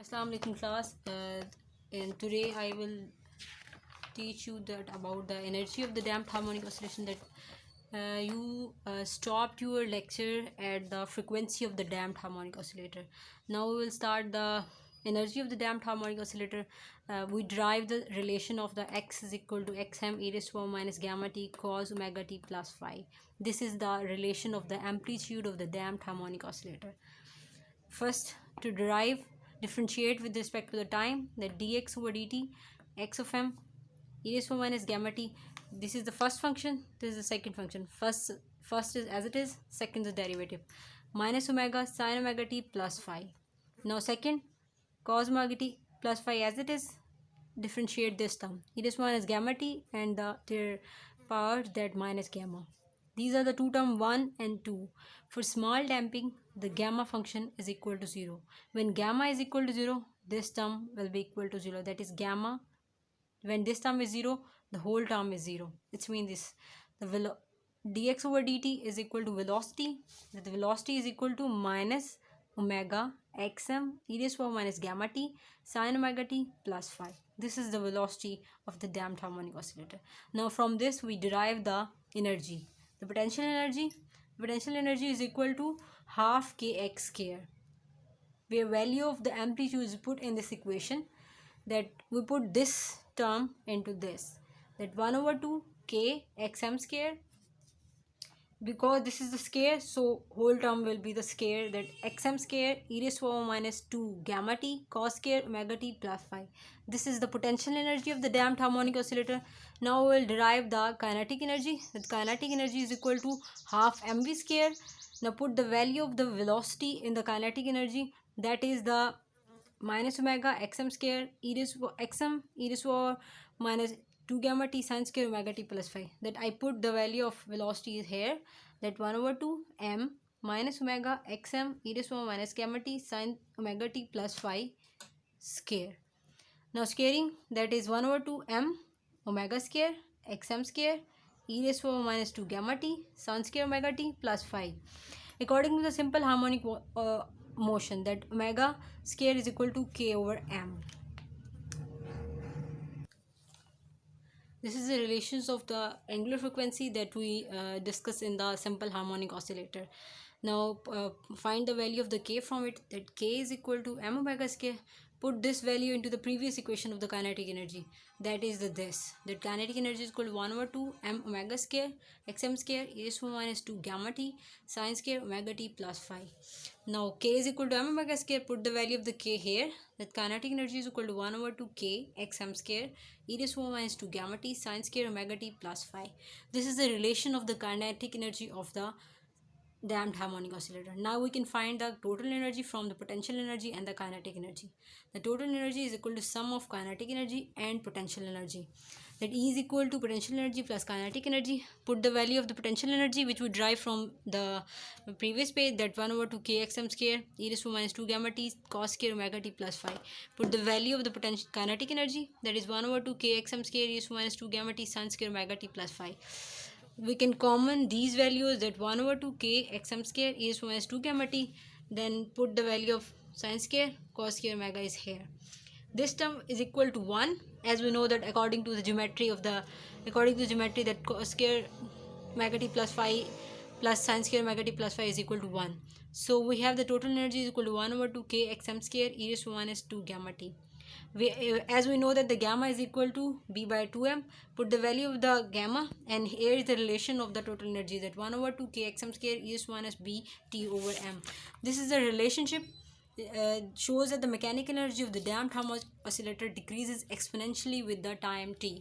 Assalamu alaikum class. And today I will teach you that about the energy of the damped harmonic oscillation. That you stopped your lecture at the frequency of the damped harmonic oscillator. Now we will start the energy of the damped harmonic oscillator. We derive the relation of the x is equal to xm e raised to power minus gamma t cos omega t plus phi. This is the relation of the amplitude of the damped harmonic oscillator. First, to derive, differentiate with respect to the time, that dx over dt, x of m, e raised to minus gamma t. This is the first function, this is the second function. First is as it is, second is the derivative. Minus omega sin omega t plus phi. Now second, cos omega t plus phi as it is, differentiate this term. E raised to minus gamma t and their power that minus gamma. These are the two terms 1 and 2. For small damping, the gamma function is equal to 0. When gamma is equal to 0, this term will be equal to 0. That is gamma. When this term is 0, the whole term is 0. It means this. The dx over dt is equal to velocity. The velocity is equal to minus omega xm e raised to power minus gamma t sin omega t plus phi. This is the velocity of the damped harmonic oscillator. Now from this we derive the energy. The potential energy is equal to half kx square, where value of the amplitude is put in this equation. That we put this term into this, that 1 over 2 k xm square. Because this is the square, so whole term will be the square, that xm square e raised to power minus 2 gamma t cos square omega t plus phi. This is the potential energy of the damped harmonic oscillator. Now we will derive the kinetic energy. The kinetic energy is equal to half mv square. Now put the value of the velocity in the kinetic energy, that is the minus omega xm square e raised to xm e raised to power minus 2 gamma t sin square omega t plus phi. That I put the value of velocity is here, that 1 over 2 m minus omega xm e raised to power minus gamma t sin omega t plus phi square. Now squaring, that is 1 over 2 m omega square xm square e raised to power minus 2 gamma t sin square omega t plus phi. According to the simple harmonic motion, that omega square is equal to k over m. This is the relations of the angular frequency that we discuss in the simple harmonic oscillator. Now find the value of the k from it, that k is equal to m omega square. Put this value into the previous equation of the kinetic energy, that is that kinetic energy is equal to 1 over 2 m omega square xm square e raised to minus 2 gamma t sin square omega t plus phi. Now k is equal to m omega square. Put the value of the k here, that kinetic energy is equal to 1 over 2 k xm square e raised to minus 2 gamma t sin square omega t plus phi. This is the relation of the kinetic energy of the damped harmonic oscillator. Now we can find the total energy from the potential energy and the kinetic energy. The total energy is equal to sum of kinetic energy and potential energy. That E is equal to potential energy plus kinetic energy. Put the value of the potential energy which we derive from the previous page, that 1 over 2 kxm square e raised to minus 2 gamma t cos square omega t plus phi. Put the value of the potential kinetic energy, that is 1 over 2 kxm square e raised to minus 2 gamma t sin square omega t plus phi. We can common these values, that 1 over 2 k xm square e raised to minus 2 gamma t, then put the value of sin square cos square omega is here. This term is equal to 1, as we know that according to the geometry that cos square omega t plus phi plus sin square omega t plus phi is equal to 1. So we have the total energy is equal to 1 over 2 k xm square e raised to minus 2 gamma t. As we know that the gamma is equal to b by 2m, put the value of the gamma, and here is the relation of the total energy, that 1 over 2 k xm square e raised to minus b t over m. This is the relationship shows that the mechanical energy of the damped harmonic oscillator decreases exponentially with the time t.